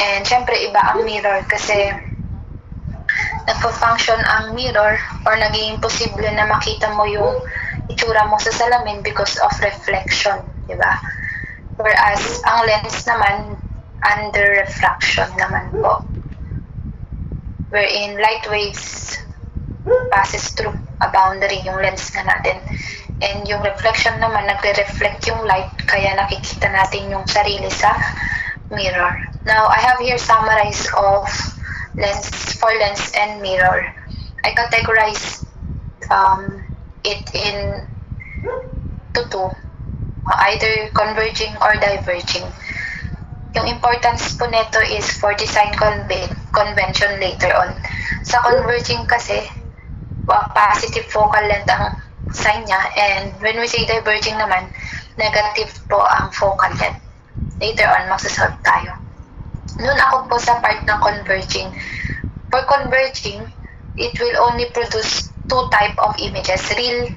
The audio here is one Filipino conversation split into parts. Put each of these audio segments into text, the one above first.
And syempre, iba ang mirror kasi nagpo-function ang mirror or naging posible na makita mo yung itsura mo sa salamin because of reflection, di ba? Whereas, ang lens naman, under refraction naman po. Wherein light waves passes through a boundary, yung lens na natin. And yung reflection naman, nagre-reflect yung light, kaya nakikita natin yung sarili sa mirror. Now, I have here summarize of lens and mirror. I categorize it in two, either converging or diverging. Yung importance po nito is for design convention later on. Sa converging kasi, positive focal length ang sign niya, and when we say diverging naman, negative po ang focal length. Later on, magsasolve tayo. Noon ako po sa part ng converging. For converging, it will only produce two type of images, real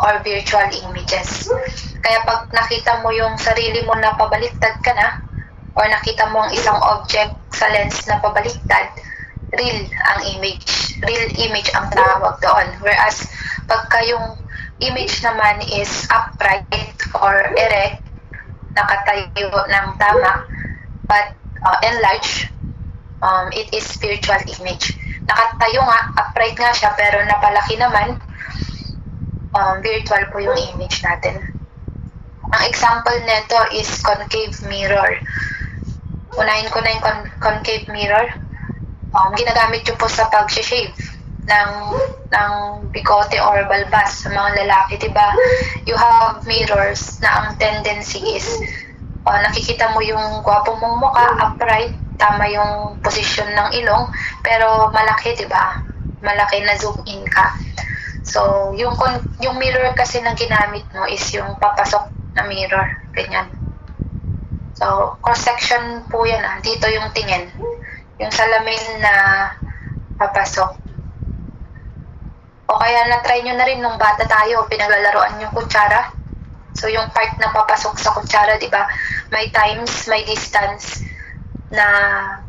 or virtual images. Kaya pag nakita mo yung sarili mo na pabaliktad ka na, or nakita mo ang isang object sa lens na pabaliktad, real ang image. Real image ang tawag doon. Whereas, pagka yung image naman is upright or erect, nakatayo ng tama, but enlarged, it is virtual image. Nakatayo nga, upright nga siya, pero napalaki naman, virtual po yung image natin. Ang example nito is concave mirror. Unahin ko na yung concave mirror. Ginagamit yun po sa pag-shave ng bigote or balbas sa mga lalaki, diba? You have mirrors na ang tendency is nakikita mo yung gwapo mong mukha, upright, tama yung posisyon ng ilong, pero malaki, diba? Malaki na zoom in ka. So, yung mirror kasi na ginamit mo is yung papasok na mirror, ganyan. So, cross-section po yan. Dito yung tingin. Yung salamin na papasok. O kaya na-try nyo na rin nung bata tayo, pinaglalaroan yung kutsara. So, yung part na papasok sa kutsara, di ba? May times, may distance na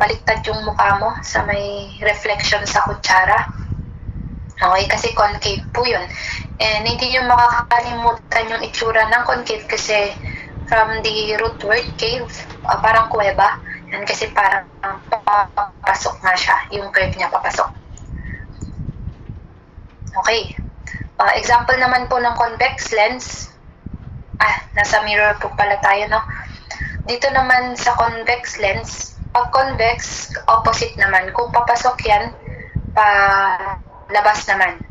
baliktad yung mukha mo sa may reflection sa kutsara. Okay, kasi concave po yun. And hindi nyo makakalimutan yung itsura ng concave kasi from the root word cave, parang kuweba. Yan kasi parang papasok nga siya. Yung curve niya papasok. Okay. Example naman po ng convex lens. Nasa mirror po pala tayo, no? Dito naman sa convex lens, pag convex, opposite naman. Kung papasok yan, labas naman.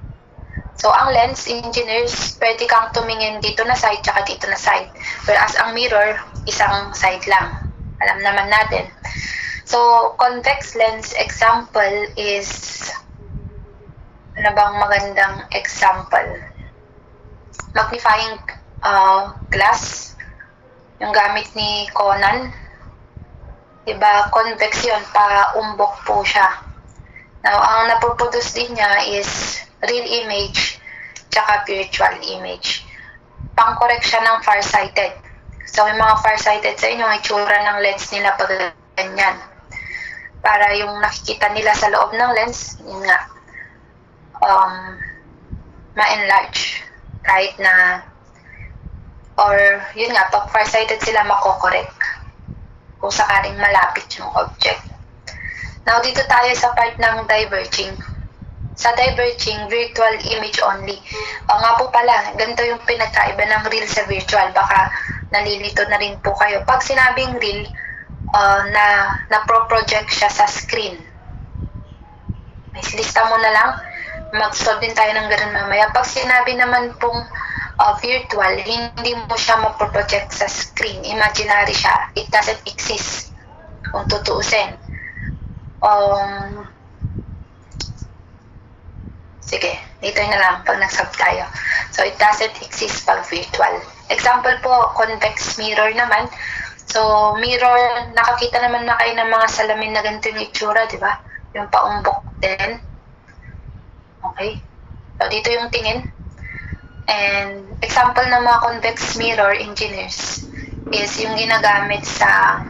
So, ang lens, engineers, pwede kang tumingin dito na side tsaka dito na side. Whereas ang mirror, isang side lang. Alam naman natin. So, convex lens example is, ano bang magandang example? Magnifying glass, yung gamit ni Conan. Diba, convex yun, paumbok po siya. Now, ang napoproduce din niya is real image tsaka virtual image. Pang-correct siya ng farsighted. So, yung mga farsighted sa inyo, ang itsura ng lens nila pag ganyan. Para yung nakikita nila sa loob ng lens, yun nga, ma-enlarge. Kahit na, or yun nga, pag farsighted sila, mako-correct. Kung sakaling malapit yung object. Now, dito tayo sa part ng diverging. Sa diverging, virtual image only. Nga po pala, ganito yung pinagkaiba ng real sa virtual. Baka nalilito na rin po kayo. Pag sinabing real, na-pro-project siya sa screen. May lista mo na lang. Mag-solve din tayo ng ganun mamaya. Pag sinabi naman pong virtual, hindi mo siya ma-project sa screen. Imaginary siya. It doesn't exist. Kung tutuusin. Sige, later na lang pag nag-solve tayo. So, it doesn't exist pag virtual. Example po, convex mirror naman. So, mirror, nakakita naman na kayo ng mga salamin na ganito yung itsura, di ba? Yung paumbok din. Okay. So, dito yung tingin. And, example ng mga convex mirror engineers is yung ginagamit sa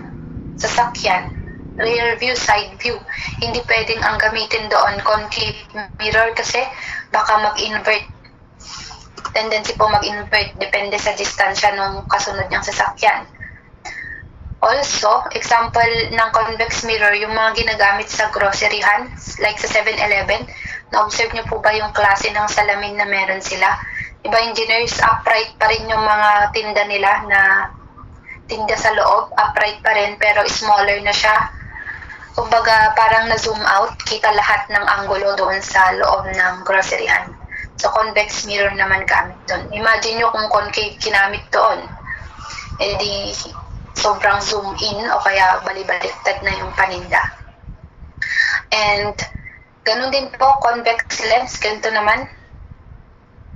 sasakyan rear view, side view. Hindi pwedeng ang gamitin doon concave mirror kasi baka mag-invert. Tendency po mag-invert depende sa distansya ng kasunod niyang sasakyan. Also, example ng convex mirror, yung mga ginagamit sa groceryhan, like sa 7-Eleven, na-observe niyo po ba yung klase ng salamin na meron sila? Iba engineers, upright pa rin yung mga tinda nila na tinda sa loob, upright pa rin, pero smaller na siya. Kumbaga, parang na-zoom out, kita lahat ng anggulo doon sa loob ng groceryhan. So, convex mirror naman gamit doon. Imagine nyo kung concave kinamit doon. Eh di, sobrang zoom in o kaya balibaliktad na yung paninda. And, ganun din po, convex lens, ganito naman.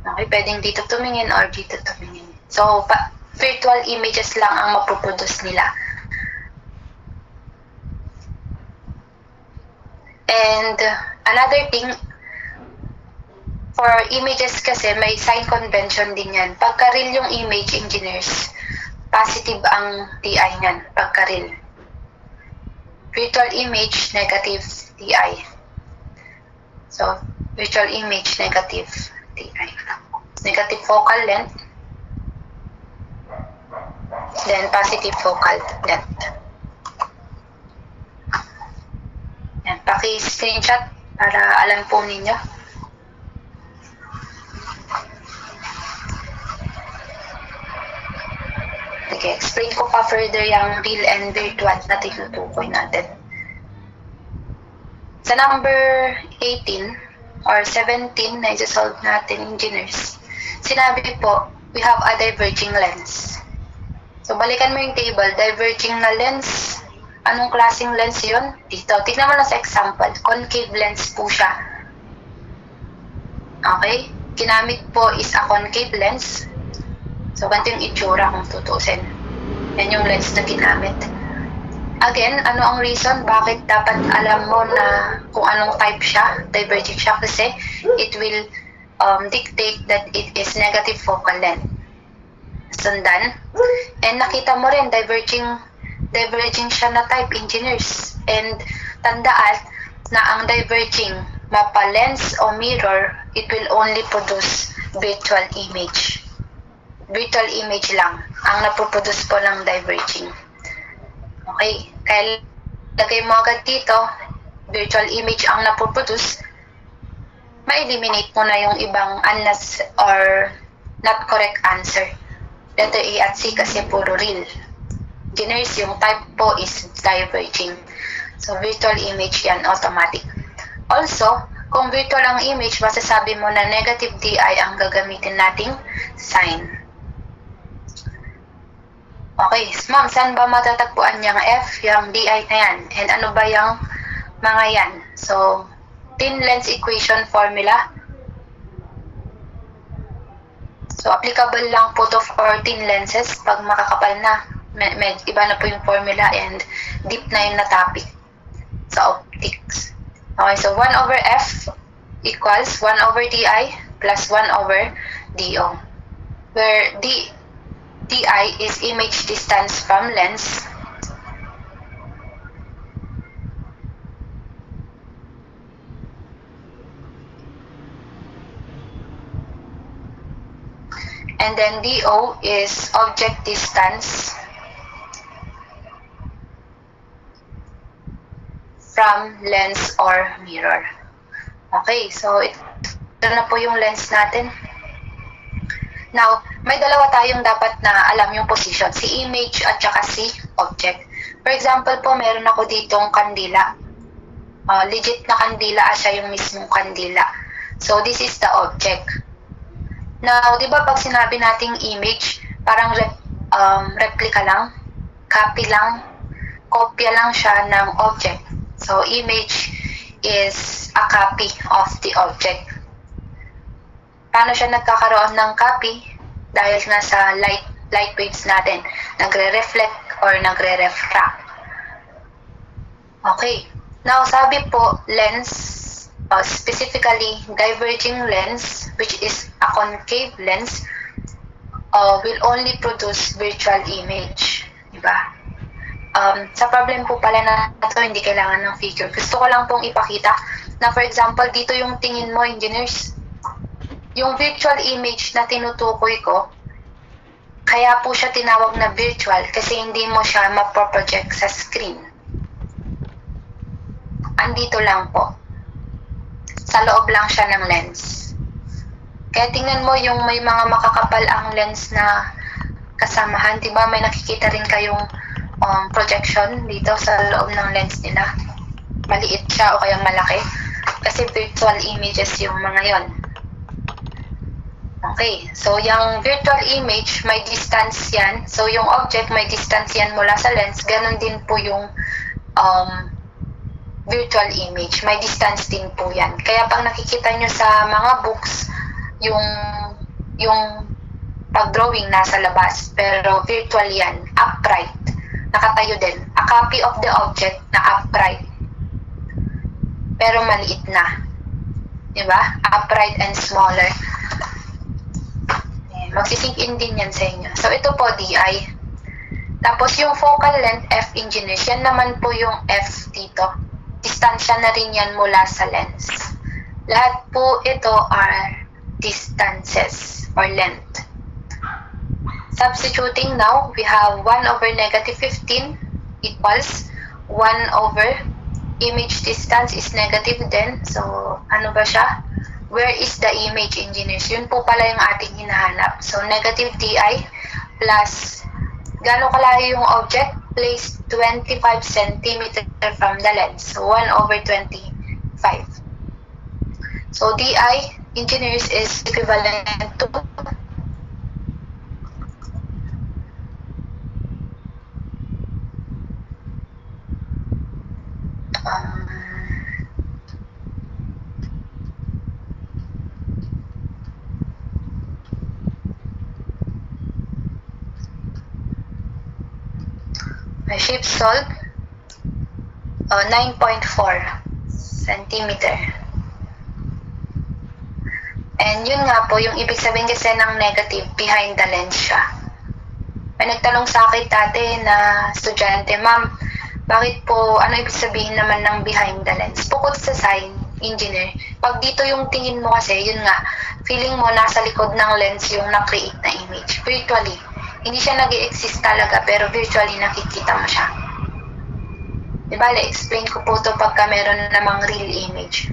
Okay, pwedeng dito tumingin or dito tumingin. So, virtual images lang ang mapuproduce nila. And another thing, for images kasi may sign convention din yan. Pagka real yung image, engineers, positive ang TI niyan, pagka real. Virtual image, negative TI. So, virtual image, negative TI. Negative focal length, then positive focal length. Yan, paki-screenshot para alam po ninyo. Okay, explain ko pa further yung real and virtual na tinutukoy natin. Sa number 18 or 17 na isa-solve natin, engineers, sinabi po, we have a diverging lens. So, balikan mo yung table, diverging na lens. Anong klaseng lens yun? Dito. Tignan mo lang sa example. Concave lens po siya. Okay? Ginamit po is a concave lens. So, ganito yung itsura kung tutusin. Yan yung lens na ginamit. Again, ano ang reason? Bakit dapat alam mo na kung anong type siya? Diverging siya kasi it will dictate that it is negative focal length. Sundan. And nakita mo rin, diverging siya na type, engineers. And tandaan na ang diverging mapa-lens o mirror, it will only produce virtual image. Virtual image lang ang napoproduce po ng diverging. Okay, kaya lagay mo agad dito, virtual image ang napoproduce, ma-eliminate mo na yung ibang unless or not correct answer. Letter A at C kasi puro real. Engineers, yung type po is diverging. So, virtual image yan, automatic. Also, kung virtual ang image, masasabi mo na negative DI ang gagamitin nating sign. Okay, ma'am, saan ba matatagpuan yung F, yung DI na yan? And ano ba yung mga yan? So, thin lens equation formula. So, applicable lang po to for thin lenses pag makakapal na. Iba na po yung formula and deep na yung na topic sa optics. Okay, so 1 over F equals 1 over DI plus 1 over DO. Where DI is image distance from lens. And then DO is object distance from lens or mirror. Okay, so ito na po yung lens natin. Now, may dalawa tayong dapat na alam yung position, si image at saka si object. For example po, meron ako ditong kandila. Legit na kandila, siya yung mismong kandila. So, this is the object. Now, di ba pag sinabi nating image, parang replica lang, copy lang, kopya lang siya ng object. So, image is a copy of the object. Paano siya nagkakaroon ng copy? Dahil nga sa light waves natin, nagre-reflect or nagre-refract. Okay. Now, sabi po, lens, specifically diverging lens, which is a concave lens, will only produce virtual image. Diba? sa problem po pala na ito, hindi kailangan ng figure. Gusto ko lang pong ipakita na for example, dito yung tingin mo, engineers, yung virtual image na tinutukoy ko, kaya po siya tinawag na virtual kasi hindi mo siya mapoproject sa screen. Andito lang po. Sa loob lang siya ng lens. Kaya tingnan mo yung may mga makakapal ang lens na kasamahan. Diba may nakikita rin kayong projection dito sa loob ng lens nila. Maliit siya o kaya malaki. Kasi virtual images yung mga yon. Okay, so yung virtual image, may distance yan. So yung object, may distance yan mula sa lens. Ganon din po yung virtual image. May distance din po yan. Kaya pag nakikita nyo sa mga books, yung pag-drawing nasa labas. Pero virtual yan, upright. Nakatayo din. A copy of the object na upright. Pero maliit na. Diba? Upright and smaller. Magsisink in din yan sa inyo. So, ito po, DI. Tapos, yung focal length, F engineers, yan naman po yung F dito. Distansya na rin yan mula sa lens. Lahat po ito are distances or length. Substituting now, we have 1 over negative 15 equals 1 over image distance is negative din. So, ano ba siya? Where is the image engineers? Yun po pala yung ating hinahanap. So, negative DI plus gano'ng kalayo yung object? Placed 25 cm from the lens. So, 1 over 25. So, DI engineers is equivalent to shape solved 9.4 centimeter. And yun nga po, yung ibig sabihin kasi ng negative, behind the lens siya. May nagtanong sa akin dati na estudyante, ma'am, bakit po, ano ibig sabihin naman ng behind the lens? Bukod sa sign, engineer, pag dito yung tingin mo kasi, yun nga, feeling mo nasa likod ng lens yung na-create na image. Virtually, hindi siya nag-i-exist talaga, pero virtually nakikita mo siya. Diba, explain ko po ito pagka meron namang real image.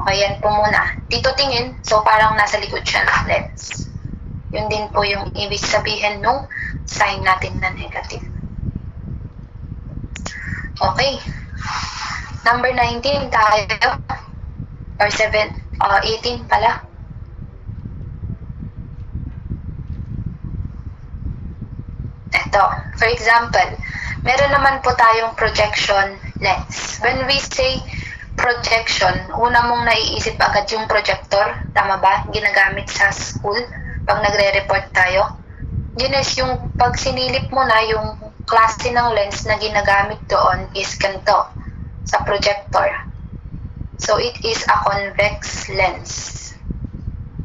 Okay, yan po muna. Dito tingin, so parang nasa likod siya ng lens. Yun din po yung ibig sabihin nung sign natin na negative. Okay. Number 19 tayo. Or 18 pala. Ito. For example, meron naman po tayong projection lens. When we say projection, una mong naiisip agad yung projector. Tama ba? Ginagamit sa school pag nagre-report tayo. Yun is yung pag sinilip mo na yung klase ng lens na ginagamit doon is ganito sa projector. So, it is a convex lens.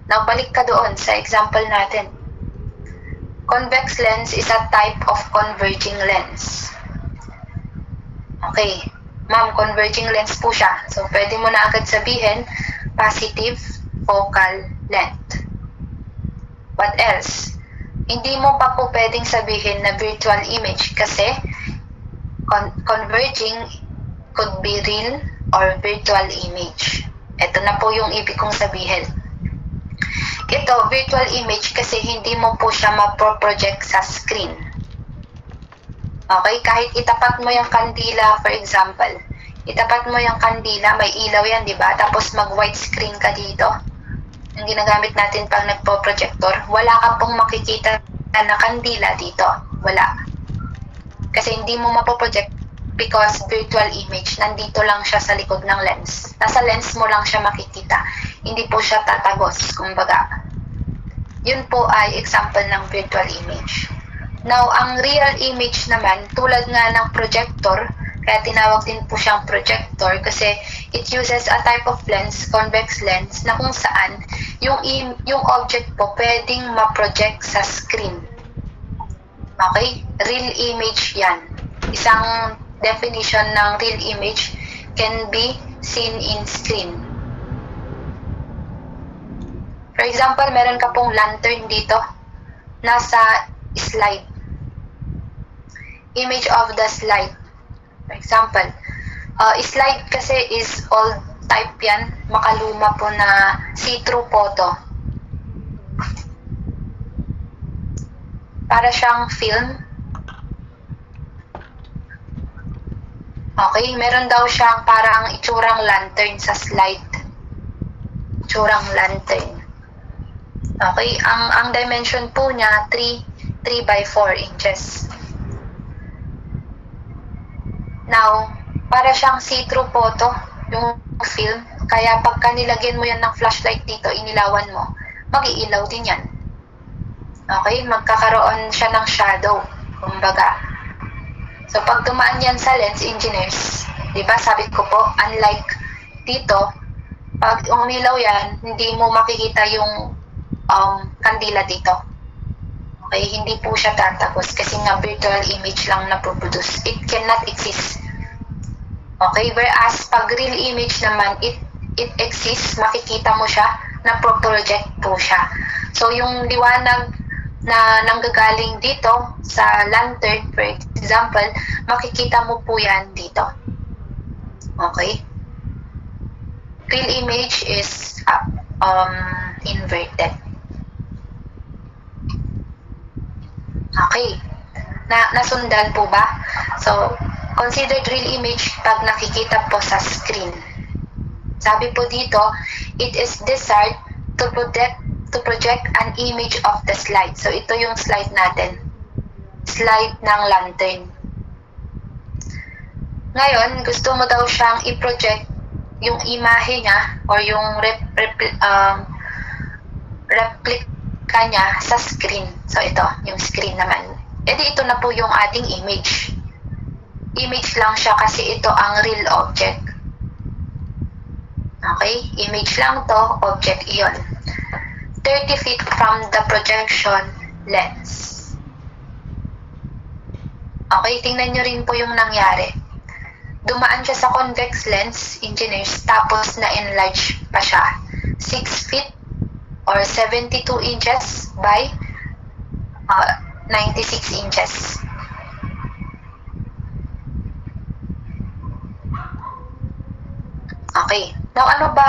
Now, balik ka doon sa example natin. Convex lens is a type of converging lens. Okay. Ma'am, converging lens po siya. So, pwede mo na agad sabihin, positive focal length. What else? Hindi mo pa po pwedeng sabihin na virtual image kasi converging could be real or virtual image. Ito na po yung ibig kong sabihin. Ito, virtual image kasi hindi mo po siya mapoproject sa screen. Okay, kahit itapat mo yung kandila, for example, itapat mo yung kandila, may ilaw yan, di ba? Tapos mag-white screen ka dito. Yung ginagamit natin pag nagpo-projector, wala ka pong makikita na kandila dito. Wala. Kasi hindi mo mapoproject because virtual image, nandito lang siya sa likod ng lens. Nasa lens mo lang siya makikita. Hindi po siya tatagos, kumbaga. Yun po ay example ng virtual image. Now, ang real image naman, tulad nga ng projector, kaya tinawag din po siyang projector kasi it uses a type of lens, convex lens, na kung saan yung object po pwedeng ma-project sa screen. Okay? Real image yan. Isang definition ng real image can be seen in screen. For example, meron ka pong lantern dito, nasa slide. Image of the slide. For example, slide kasi is old type yan, makaluma po na see-through photo. Para siyang film. Okay, meron daw siyang parang itsurang lantern sa slide. Itsurang lantern. Okay, ang dimension po niya 3 by 4 inches. Now, para siyang see-through photo, yung film, kaya pagka nilagyan mo yan ng flashlight dito, inilawan mo, mag-iilaw din yan. Okay, magkakaroon siya ng shadow, kumbaga. So, pag dumaan yan sa lens, engineers, di ba, sabi ko po, unlike dito, pag umilaw yan, hindi mo makikita yung kandila dito. Okay, hindi po siya tatagos kasi nga virtual image lang na produce. It cannot exist. Okay, whereas pag real image naman, it exists, makikita mo siya, na project po siya. So, yung liwanag na nanggagaling dito sa lantern, for example, makikita mo po yan dito. Okay? Real image is inverted. Okay. Nasundan po ba? So, considered real image pag nakikita po sa screen. Sabi po dito, it is desired to project an image of the slide. So, ito yung slide natin. Slide ng lantern. Ngayon, gusto mo daw siyang i-project yung imahe niya or yung replica niya sa screen. So, ito, yung screen naman. E di ito na po yung ating image. Image lang siya kasi ito ang real object. Okay? Image lang to, object iyon. 30 feet from the projection lens. Okay, tingnan nyo rin po yung nangyari. Dumaan siya sa convex lens, engineers, tapos na-enlarge pa siya. 6 feet or 72 inches by 96 inches. Okay. Now, ano ba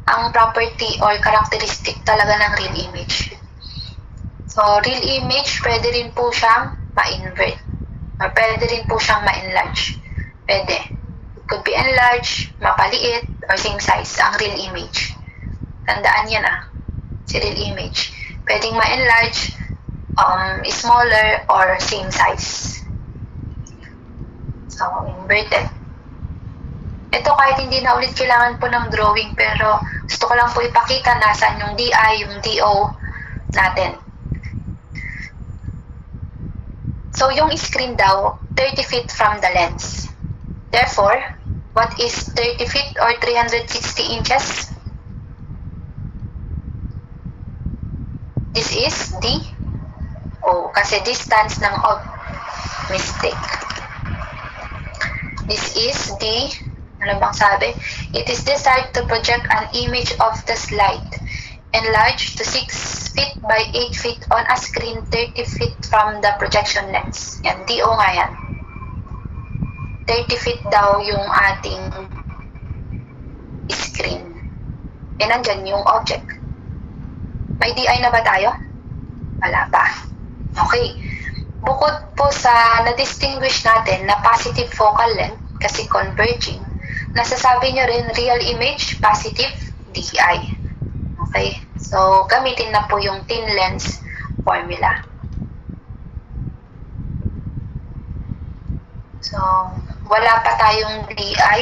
ang property or characteristic talaga ng real image? So, real image, pwede rin po siyang ma-invert. Or pwede rin po siyang ma-enlarge. Pwede. It could be enlarged, mapaliit, or same size, ang real image. Tandaan yan si real image. Pwedeng ma-enlarge, smaller, or same size. So, inverted. Ito kahit hindi na ulit kailangan po ng drawing, pero gusto ko lang po ipakita nasan yung DI, yung DO natin. So, yung screen daw, 30 feet from the lens. Therefore, what is 30 feet or 360 inches? This is DO, kasi distance ng mistake. This is ano bang sabi? It is desired to project an image of the slide, enlarged to 6 feet by 8 feet on a screen 30 feet from the projection lens. Yan, DO nga yan. 30 feet daw yung ating screen. E nandyan yung object. May DI na ba tayo? Wala pa. Okay. Bukod po sa na-distinguish natin na positive focal length, kasi converging, nasasabi nyo rin real image, positive, DI. Okay? So, gamitin na po yung thin lens formula. So, wala pa tayong DI,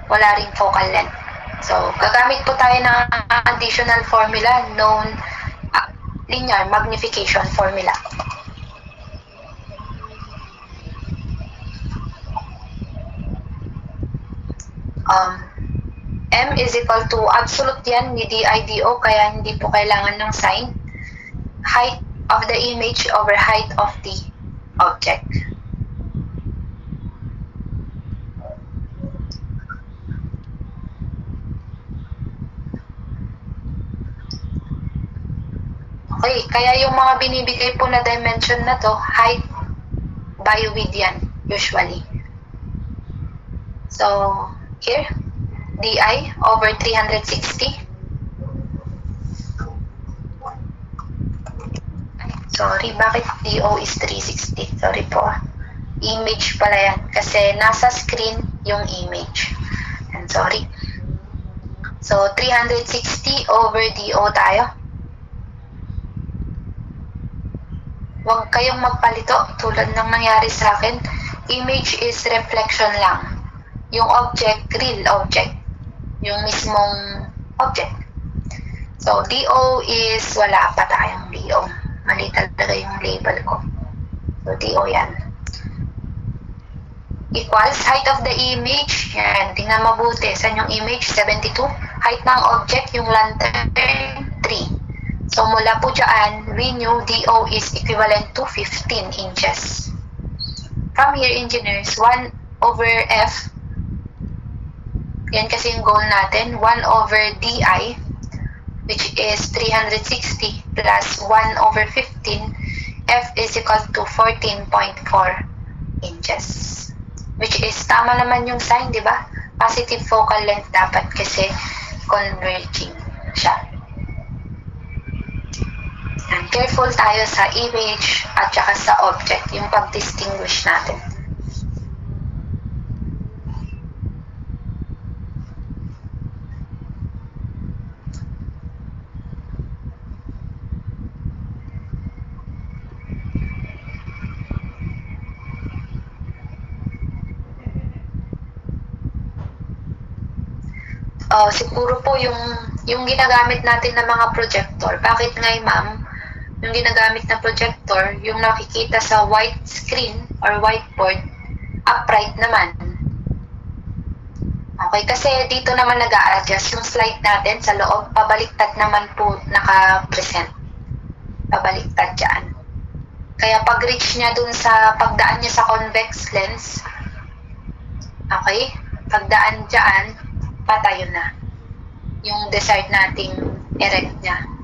wala ring focal length. So, gagamit po tayo ng additional formula known linear magnification formula. M is equal to absolute yan ni DIDO, kaya hindi po kailangan ng sign. Height of the image over height of the object. Okay, kaya yung mga binibigay po na dimension na to, height by width yan, usually. So, here, di over 360. Sorry, bakit DO is 360? Sorry po. Image pala yan. Kasi nasa screen yung image. And sorry. So, 360 over DO tayo. Huwag kayong magpalito tulad ng nangyari sa akin. Image is reflection lang. Yung object, real object. Yung mismong object. So, DO is wala pa tayong DO. Mali talaga yung label ko. So, DO yan. Equals height of the image. Yan, tingnan mabuti. Saan yung image? 72. Height ng object, yung lantern, 3. So, mula po dyan, we knew DO is equivalent to 15 inches. From here, engineers, 1 over F. Yan kasi yung goal natin. 1 over DI, which is 360 plus 1 over 15, F is equal to 14.4 inches. Which is, tama naman yung sign, di ba? Positive focal length dapat kasi converging siya. And careful tayo sa image at saka sa object, yung pag-distinguish natin. Siguro po yung ginagamit natin ng mga projector. Bakit nga, ma'am, yung ginagamit na projector, yung nakikita sa white screen or whiteboard, upright naman. Okay, kasi dito naman nag-a-adjust yung slide natin sa loob, pabaliktad naman po naka-present. Pabaliktad dyan. Kaya pag-reach niya dun sa, pagdaan niya sa convex lens, okay, pagdaan dyan, patayo na yung desired nating erect niya.